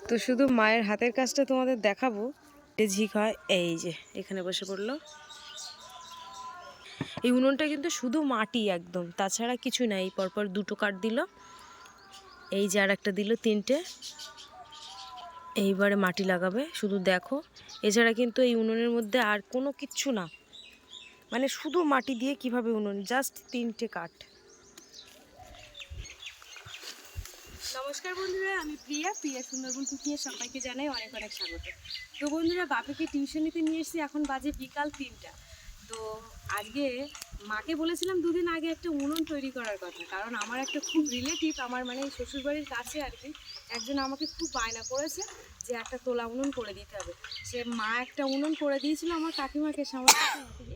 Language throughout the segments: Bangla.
তো শুধু মায়ের হাতের কাজটা তোমাদের দেখাবো। ঝিক হয় এই যে এখানে বসে পড়লো। এই উনুনটা কিন্তু শুধু মাটি একদম, তাছাড়া কিছু নাই। পরপর দুটো কাঠ দিল, এই যে আর একটা দিল, তিনটে। এইবারে মাটি লাগাবে শুধু, দেখো। এছাড়া কিন্তু এই উনুনের মধ্যে আর কোনো কিচ্ছু না, মানে শুধু মাটি দিয়ে কিভাবে উনুন, জাস্ট তিনটে কাঠ। নমস্কার বন্ধুরা, আমি প্রিয়া সুন্দরবন কুকিংয়ে সবাইকে জানাই অনেক অনেক স্বাগত। তো বন্ধুরা, বাপিকে টিউশনিতে নিয়ে এসেছি, এখন বাজে বিকাল 3টা। তো আজকে মাকে বলেছিলাম দুদিন আগে একটা উনুন তৈরি করার কথা, কারণ আমার একটা খুব রিলেটিভ, আমার মানে শ্বশুরবাড়ির কাছে আর কি, একজন আমাকে খুব বায়না করেছে যে একটা তোলা উনুন করে দিতে হবে। সে মা একটা উনুন করে দিয়েছিল আমার কাকিমাকে সামনে,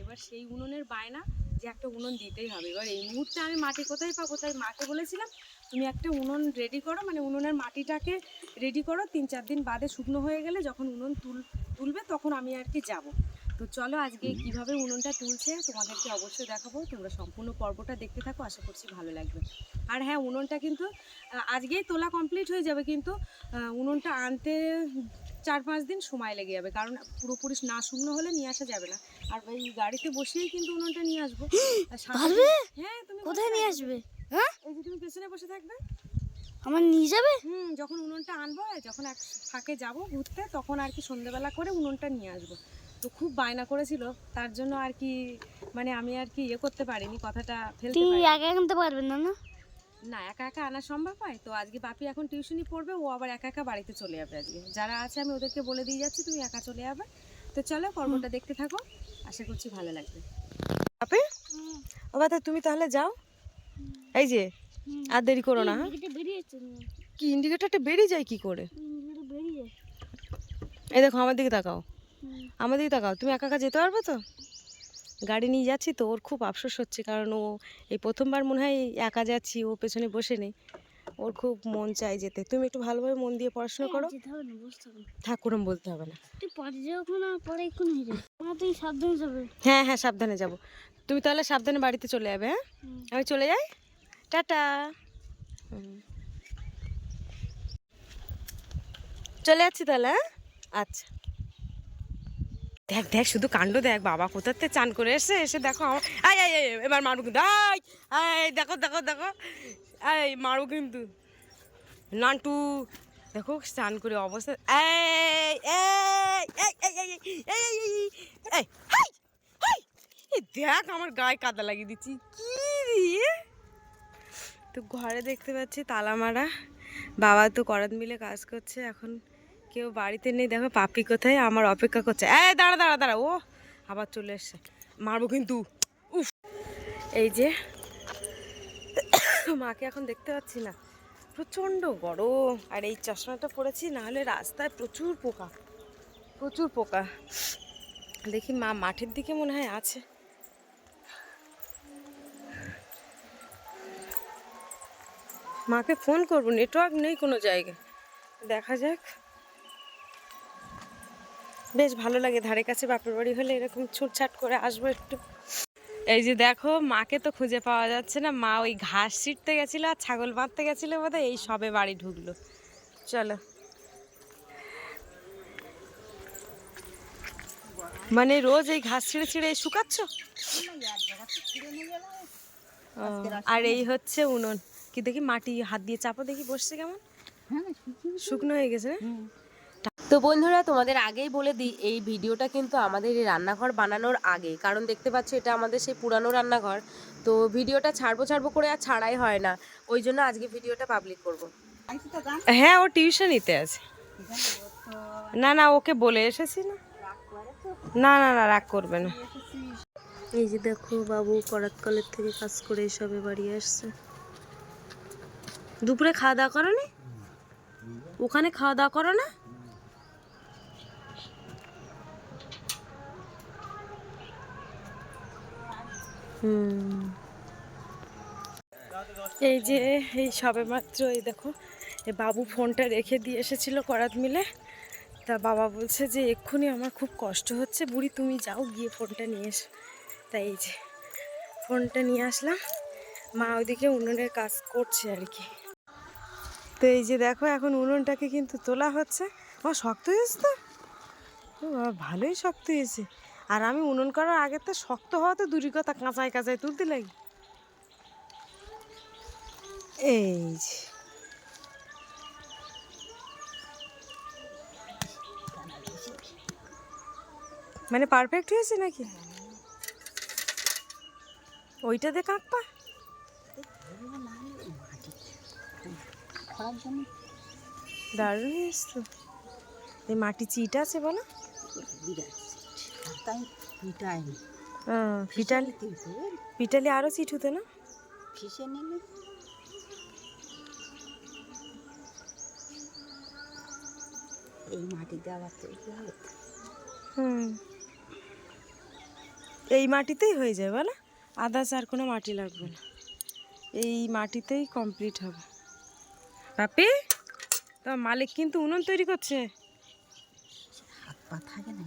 এবার সেই উনুনের বায়না যে একটা উনুন দিতেই হবে। এবার এই মুহূর্তে আমি মাটি কোথায় পাবো, তাই মাকে বলেছিলাম তুমি একটা উনুন রেডি করো, মানে উনুনের মাটিটাকে রেডি করো, 3-4 দিন বাদে শুকনো হয়ে গেলে যখন উনুন তুলবে তখন আমি আর কি যাবো। তো চলো আজকে কিভাবে উনুনটা তুলছে তোমাদেরকে অবশ্যই দেখাবো, তোমরা সম্পূর্ণ পর্বটা দেখতে থাকো, আশা করছি ভালো লাগবে। আর হ্যাঁ, উনুনটা কিন্তু আজকেই তোলা কমপ্লিট হয়ে যাবে, কিন্তু উনুনটা আনতে 4-5 দিন সময় লেগে যাবে, কারণ পুরোপুরি না শুকনো হলে নিয়ে আসা যাবে না। আর এই গাড়িতে বসেই কিন্তু উনুনটা নিয়ে আসবো। হ্যাঁ, তুমি কোথায় নিয়ে আসবে? হ্যাঁ, এই যে তুমি পেছনে বসে থাকবে, আমার নিয়ে যাবে। যখন উনুনটা আনবো, যখন এক ফাঁকে যাবো ঘুরতে, তখন আর কি সন্ধ্যেবেলা করে উনুনটা নিয়ে আসবো। তো খুব বায়না করেছিল, তার জন্য আর কি মানে আমি আর কি করতে পারিনি, কথাটা ফেলতে পারিনি। একা আনতে পারবেন না? না, একা একা আনা সম্ভব হয়? তো আজকে বাপি এখন টিউশনি পড়বে, ও আবার একা একা বাড়িতে চলে যাবে। আজকে যারা আছে আমি ওদেরকে বলে দিয়ে যাচ্ছি তুমি একা চলে যাবে। তো চলো পর্বটা দেখতে থাকো, আশা করছি ভালো লাগবে। বাপি, ও বাবা তুমি তাহলে যাও, এই যে আর দেরি করো না। কি ইন্ডিকেটরটা বেরিয়ে যায় কি করে? এই দেখো আমার দিকে তাকাও, আমার দিকে তাকাও। তুমি একা একা যেতে পারবে তো? গাড়ি নিয়ে যাচ্ছি তো, ওর খুব আফসোস হচ্ছে, কারণ ও এই প্রথমবার মনে হয় একা যাচ্ছি, ও পেছনে বসে নেই, ওর খুব মন চায় যেতে। তুমি একটু ভালোভাবে মন দিয়ে পড়াশোনা করো। থাক, ওরম বলতে হবে না। হ্যাঁ হ্যাঁ, সাবধানে যাবো। তুমি তাহলে সাবধানে বাড়িতে চলে যাবে। হ্যাঁ, আমি চলে যাই, টাটা। চলে যাচ্ছি তাহলে। হ্যাঁ, আচ্ছা। দেখ দেখ শুধু কাণ্ড দেখ, বাবা কোথাতে চান করে এসে দেখো আমার, আয় আয় আয়, এবার মারবো কিন্তু। আয় দেখো দেখো দেখো, এই মারবো কিন্তু। নান্টু দেখো চান করে অবস্থা, এই এই এই এই এই এই এই এই দেখ আমার গায়ে কাদা লাগিয়ে দিচ্ছি কি দিয়ে। তো ঘরে দেখতে পাচ্ছি তালা মারা, বাবা তো করাত মিলে কাজ করছে, এখন কেউ বাড়িতে নেই। দেখো পাপি কোথায় আমার অপেক্ষা করছে। এই দাঁড়া দাঁড়া দাঁড়া, ও আবার চলে এসছে, মারবো কিন্তু। উফ, এই যে মাকে এখন দেখতে পাচ্ছি না, প্রচণ্ড গরম। আর এই চশমাটা পরেছি, নাহলে রাস্তায় প্রচুর পোকা, প্রচুর পোকা। দেখি মা মাঠের দিকে মনে হয় আছে। মাকে ফোন করবো, নেটওয়ার্ক নেই কোনো জায়গায়, দেখা যাক। বেশ ভালো লাগে ধারে কাছে বাপের বাড়ি হলে, এরকম ছুটছাট করে আসবো একটু। এই যে দেখো মাকে তো খুঁজে পাওয়া যাচ্ছে না, মা ওই ঘাস ছিঁড়তে গেছিলো আর ছাগল বাঁধতে গেছিলো বোধহয়, এই সবে বাড়ি ঢুকলো। চলো, মানে রোজ এই ঘাস ছিঁড়ে ছিঁড়ে শুকাচ্ছ? আর এই হচ্ছে উনুন। কি দেখি মাটি হাত দিয়ে চাপো দেখি, বসছে কেমন, শুকনো হয়ে গেছে। তো বন্ধুরা, তোমাদের আগেই বলে দিই, এই ভিডিওটা কিন্তু আমাদের এই রান্নাঘর বানানোর আগে, কারণ দেখতে পাচ্ছ এটা আমাদের সেই পুরানো রান্নাঘর। তো ভিডিওটা ছাড়বো করে আর ছাড়াই হয় না, ওই জন্য আজকে ভিডিওটা পাবলিক করব। হ্যাঁ, ও টিউশনিতে আছে। না না, ওকে বলে এসেছি না। না না না, রাগ করবে না। এই যে দেখো বাবু করাতকলের থেকে কাজ করে সবে বাড়ি আসছে। দুপুরে খাওয়া দাওয়া করো নি? ওখানে খাওয়া দাওয়া করো না? এই যে এই সবে মাত্র এই দেখো, এই বাবু ফোনটা রেখে দিয়ে এসেছিল করাত মিলে। তা বাবা বলছে যে এক্ষুনি আমার খুব কষ্ট হচ্ছে, বুড়ি তুমি যাও গিয়ে ফোনটা নিয়ে এসো। তাই এই যে ফোনটা নিয়ে আসলাম। মা ওইদিকে উনুনের কাজ করছে আর কি। তো এই যে দেখো এখন উনুনটাকে কিন্তু তোলা হচ্ছে। শক্ত হয়েছে তো, ভালোই শক্ত হয়েছে। আর আমি উনুন করার আগে তো শক্ত হওয়া তো দূরই কথা, কাঁচায় কাঁচায় তুলতে লাগি। এই যে মানে পারফেক্ট হয়েছে নাকি? ওইটাতে কাঁকপা দারুণ হয়েছে তো। এই মাটি চিট আছে বলো, পিটালি পিটালি আরো চিট হতো না? ফিসে নিলে এই মাটি দেওয়া তৈরি হবে। এই মাটিতেই হয়ে যায় বলো, আদার্স আর কোনো মাটি লাগবে না, এই মাটিতেই কমপ্লিট হবে। পাপি, তো মালিক কিন্তু উনুন তৈরি করছে। হাত পা থাকে না।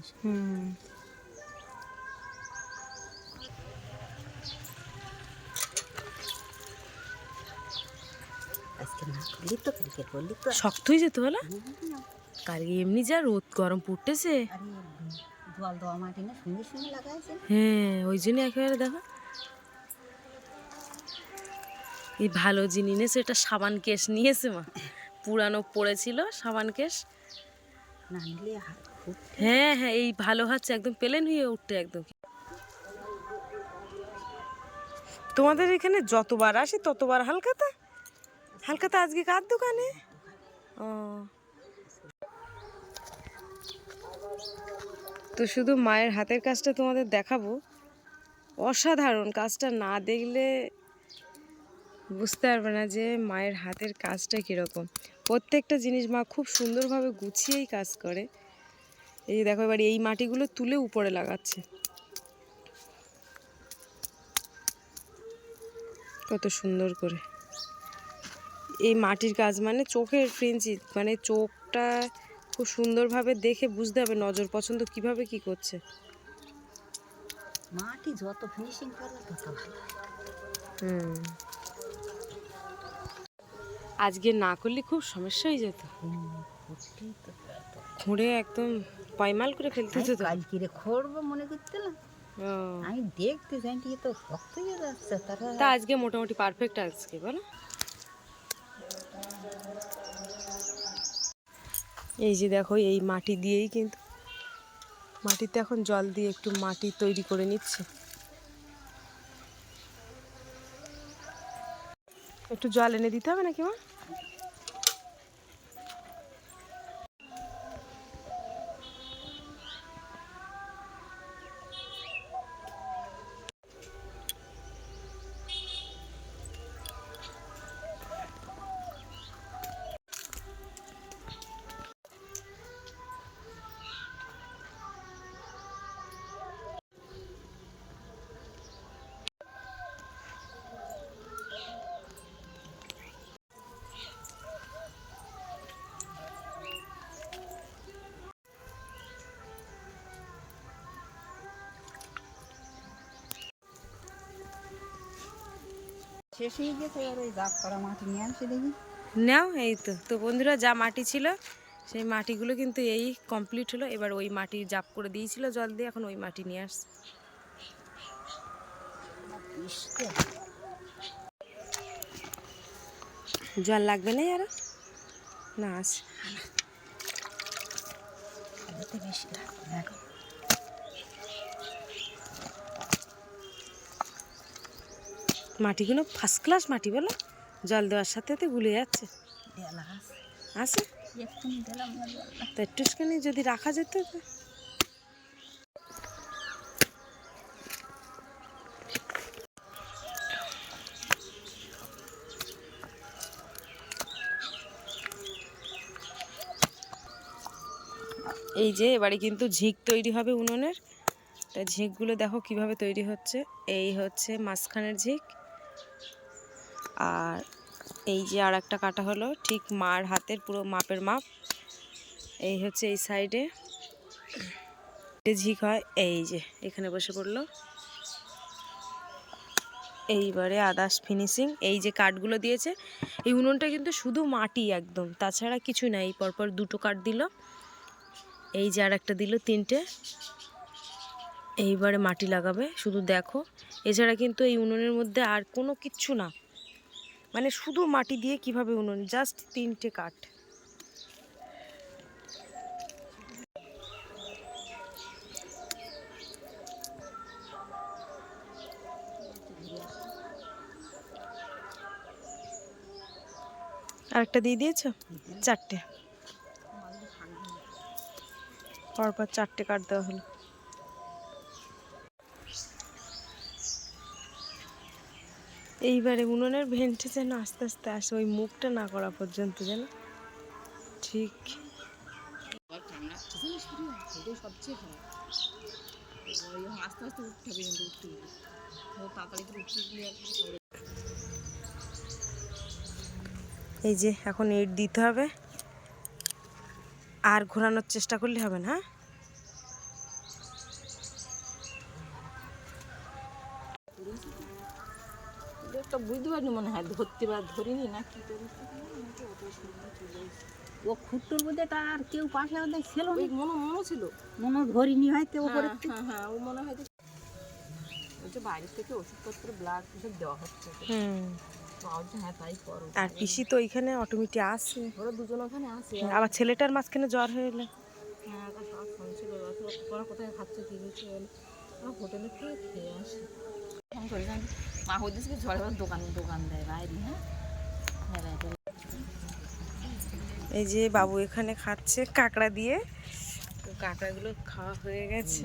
আজকে না করলি তো কালকে করলি তো শক্ত হয়ে যেত বলো। কালকে এমনি যা রোদ গরম পড়তেছে। আরে জল দেওয়া মাটি না সঙ্গে সঙ্গে লাগাইছে। হ্যাঁ ওই জন্য একেবারে দেখো এই ভালো জিনিস, এটা সাবান কেশ নিয়েছে মা, পুরানো পড়েছিল সাবান কেশ। না নিলে খুব হ্যাঁ হ্যাঁ এই ভালো হচ্ছে, একদম প্লেন হয়ে উঠতে একদম। তোমাদের এখানে যতবার আসি ততবার হালকাতা হালকাতা। আজকে কার দোকানে? ও তো শুধু মায়ের হাতের কাজটা তোমাদের দেখাবো, অসাধারণ। কাজটা না দেখলে বুঝতে পারবে না যে মায়ের হাতের কাজটা কীরকম। প্রত্যেকটা জিনিস মা খুব সুন্দরভাবে গুছিয়েই কাজ করে। এই যে দেখো এবার এই মাটিগুলো তুলে উপরে লাগাচ্ছে, কত সুন্দর করে। এই মাটির কাজ মানে চোখের ফ্রেঞ্চি, মানে চোখটা খুব সুন্দরভাবে দেখে বুঝতে হবে নজর পছন্দ কিভাবে কি করছে। মাটি যত ফিনিশিং করবে তত ভালো। আজকে না করলে খুব সমস্যা হয়ে যেত, খুঁড়ে একদম পয়মাল করে ফেলতে হতো। কালকে রে খড়বো মনে করছিলাম, আমি দেখতে যাই তো শক্ত হয়ে যাচ্ছে। তা আজকে মোটামুটি পারফেক্ট আজকে বলো। এই যে দেখো এই মাটি দিয়েই কিন্তু, মাটিতে এখন জল দিয়ে একটু মাটি তৈরি করে নিচ্ছে। একটু জল এনে দিতে হবে নাকি মা? শেষ হয়ে গেছে, এবার ওই জাপ করা মাটি নিয়ে আসে দেখি। নাও এই তো। তো বন্ধুরা যা মাটি ছিল সেই মাটিগুলো কিন্তু এই কমপ্লিট হলো। এবার ওই মাটি জাপ করে দিয়েছিল জল দিয়ে, এখন ওই মাটি নিয়ে আসছে। জল লাগবে না আর না আছে বেশি লাগবে। মাটিগুলো ফার্স্ট ক্লাস মাটি বলো, জল দেওয়ার সাথে সাথে গুলে যাচ্ছে। আছে তো একটুখানি যদি রাখা যেত। এই যে এবারে কিন্তু ঝিক তৈরি হবে উনুনের। তা ঝিকগুলো দেখো কিভাবে তৈরি হচ্ছে। এই হচ্ছে মাঝখানের ঝিক, আর এই যে আর একটা কাটা হলো ঠিক মার হাতের পুরো মাপের মাপ। এই হচ্ছে এই সাইডে ঝিক হয়, এই যে এখানে বসে পড়লো। এইবারে আদার্স ফিনিশিং, এই যে কাঠগুলো দিয়েছে, এই উনুনটা কিন্তু শুধু মাটি একদম, তাছাড়া কিছু নাই। এই পরপর দুটো কাঠ দিল, এই যে আর একটা দিল, তিনটে। এইবারে মাটি লাগাবে, শুধু দেখো। এছাড়া কিন্তু এই উনুনের মধ্যে আর কোনো কিচ্ছু না, মানে শুধু মাটি দিয়ে কিভাবে উনুন, জাস্ট তিনটে কাঠ। আরেকটা দিয়ে দিয়েছো? চারটে, পরপর চারটে কাঠ দেওয়া হলো। এইবারে উনুনের ভেন্টে যেন আস্তে আস্তে আসে, ওই মুখটা না করা পর্যন্ত যেন ঠিক। সবচেয়ে খারাপ আস্তে আস্তে উঠতে হবে, কিন্তু উঠতে হবে তাড়াতাড়ি করে উঠতে গেলে এই যে এখন ইট দিতে হবে, আর ঘোরানোর চেষ্টা করলে হবে না। একটা বুঝতে পারিনি, মনে হয় ধরতে বা ধরিনি না কি করেছি। ও খুঁটটোর মধ্যে তার কেউ পাশে আমাদের ছিল না, মনে ছিল, মনে ধরিনি হয়তো ওপরে। হ্যাঁ ও মনে হয় বলছে বাইরে থেকে ওষুধপত্র ব্লাড এসব দেওয়া হচ্ছে। হ্যাঁ তাই করো। আর পিসি তো ওইখানে অটোমেটিক আসে, ওরা দুজন ওখানে আসে। আবার ছেলেটার মাঝখানে জ্বর হয়ে এলে হ্যাঁ সব শুনছিল, ওরা কোথায় খাচ্ছে কি হচ্ছে, হোটেলে থেকে খেয়ে আসে। ফোন করেছিলাম মা হইতেছে ঝড়ে দোকান দেয় বাইরে। হ্যাঁ এই যে বাবু এখানে খাচ্ছে কাঁকড়া দিয়ে, তো কাঁকড়াগুলো খাওয়া হয়ে গেছে।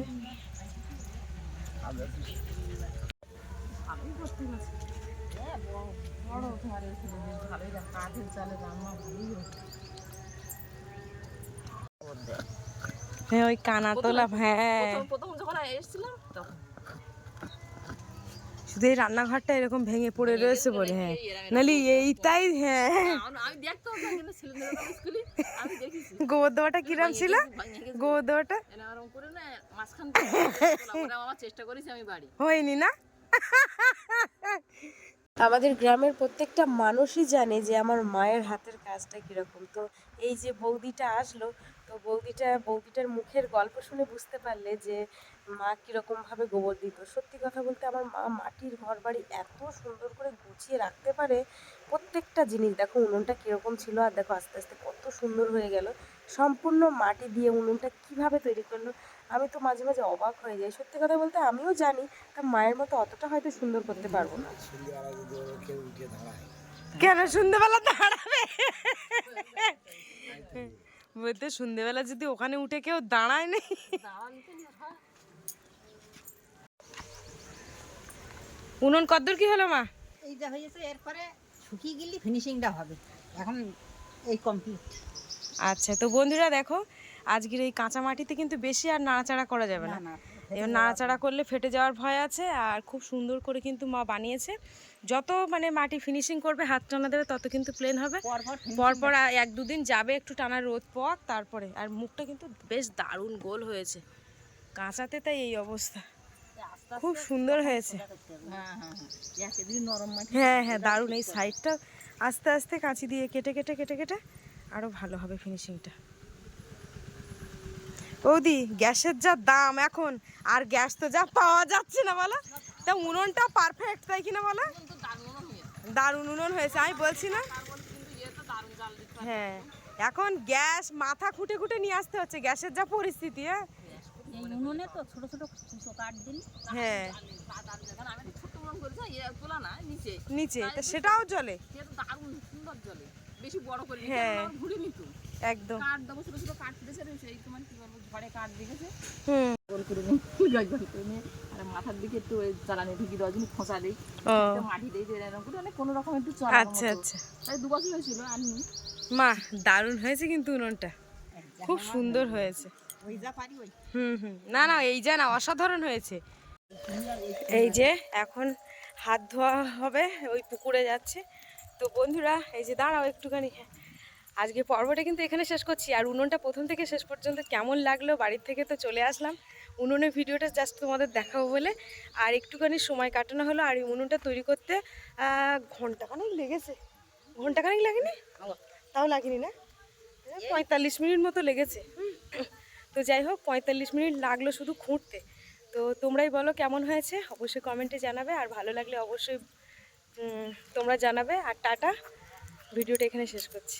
ভালোই করতে গেছে, বড় ঘরে ভালোই কাঠের চালে রান্না ভালোই হচ্ছে। হ্যাঁ ওই কানা তোলা, হ্যাঁ প্রথম যখন এসেছিলাম তখন শুধু এই রান্নাঘরটা এরকম ভেঙে পড়ে রয়েছে বলে, হ্যাঁ নাহলে এইটাই। হ্যাঁ আমি দেখতাম স্কুলে, আমি দেখেছি গোবর দেওয়াটা কিরম ছিল, গোবর দেওয়াটা এরকম করে না মাঝখান আমার চেষ্টা করেছি আমি বাড়ি হয়নি না। আমাদের গ্রামের প্রত্যেকটা মানুষই জানে যে আমার মায়ের হাতের কাজটা কিরকম। তো এই যে বৌদিটা আসলো, তো বৌদিটার মুখের গল্প শুনে বুঝতে পারলে যে মা কীরকমভাবে গোবর দিত। সত্যি কথা বলতে আমার মা মাটির ঘর বাড়ি এত সুন্দর করে গুছিয়ে রাখতে পারে, প্রত্যেকটা জিনিস। দেখো উনুনটা কীরকম ছিল, আর দেখো আস্তে আস্তে কত সুন্দর হয়ে গেল। সম্পূর্ণ মাটি দিয়ে উনুনটা কিভাবে তৈরি করলো, আমি তো মাঝে মাঝে অবাক হয়ে যাই। সত্যি কথা বলতে আমিও জানি তা মায়ের মতো অতটা হয়তো সুন্দর করতে পারবো না। কেন সন্ধ্যেবেলা দাঁড়াবে? বলতে সন্ধ্যেবেলা যদি ওখানে উঠে কেউ দাঁড়ায় নেই। উনুন কদ্দূর কি হলো মা? এই যা হয়েছে, এরপরে শুকিয়ে গেলে ফিনিশিংটা হবে, এখন এই কমপ্লিট। আচ্ছা তো বন্ধুরা দেখো, আজকের এই কাঁচা মাটিতে কিন্তু বেশি আর নাড়াচাড়া করা যাবে না। এবার নাড়াচাড়া করলে ফেটে যাওয়ার ভয় আছে। আর খুব সুন্দর করে কিন্তু মা বানিয়েছে। যত মানে মাটি ফিনিশিং করবে, হাত টানা দেবে, তত কিন্তু প্লেন হবে। পরপর এক দুদিন যাবে, একটু টানা রোদ পাক, তারপরে। আর মুখটা কিন্তু বেশ দারুণ গোল হয়েছে কাঁচাতে, তাই এই অবস্থা। খুব সুন্দর হয়েছে। হ্যাঁ হ্যাঁ দারুণ। এই সাইডটা আস্তে আস্তে কাঁচি দিয়ে কেটে কেটে কেটে কেটে আরও ভালো হবে ফিনিশিংটা। বৌদি গ্যাসের যা দাম এখন, আর গ্যাস তো যা পাওয়া যাচ্ছে না বলো, তা উনুনটা পারফেক্ট, তাই কিনা বলো? দারুণ উনুন হয়েছে, আমি বলছি না। হ্যাঁ এখন গ্যাস মাথা খুঁটে খুঁটে নিয়ে আসতে হচ্ছে, গ্যাসের যা পরিস্থিতি। হ্যাঁ উনুনে তো ছোট ছোট কুচো কাঠ দিন। হ্যাঁ আমি ছোট উনুন করেছি, তোলা না নিচে নিচে, তা সেটাও জ্বলে, দারুণ সুন্দর জ্বলে, বেশি বড় করে হ্যাঁ ঘুরে নিত একদম। কাঠ দেবো, ছোট ছোট কাঠ দিয়েছে, সেই তোমার কি বলবো, ঝড়ে কাঠ দেখেছে হুম গোল করে নিয়ে, আর মাথার দিকে একটু জ্বালানি ঢুকি দেওয়ার জন্য খোঁচা দিই, মাটি দিই, এরকম করে অনেক কোনো রকম একটু চলা। আচ্ছা আচ্ছা, তাই 2 বছর হয়েছিল আননি। মা দারুণ হয়েছে কিন্তু উনুনটা, খুব সুন্দর হয়েছে। ওই যা পারি ওই। না না এই যা না, অসাধারণ হয়েছে। এই যে এখন হাত ধোয়া হবে, ওই পুকুরে যাচ্ছে। তো বন্ধুরা এই যে দাঁড়াও একটুখানি, আজকে পর্বটা কিন্তু এখানে শেষ করছি। আর উনুনটা প্রথম থেকে শেষ পর্যন্ত কেমন লাগলো, বাড়ির থেকে তো চলে আসলাম, উনুনের ভিডিওটা জাস্ট তোমাদের দেখাবো বলে আর একটুখানি সময় কাটানো হলো। আর এই উনুনটা তৈরি করতে ঘন্টাখানেক লেগেছে। ঘন্টাখানেক লাগেনি? তাও লাগেনি না, 45 মিনিট মতো লেগেছে। তো যাই হোক 45 মিনিট লাগলো শুধু খুঁড়তে। তো তোমরাই বলো কেমন হয়েছে, অবশ্যই কমেন্টে জানাবে। আর ভালো লাগলে অবশ্যই তোমরা জানাবে। আর টাটা, ভিডিওটা এখানে শেষ করছি।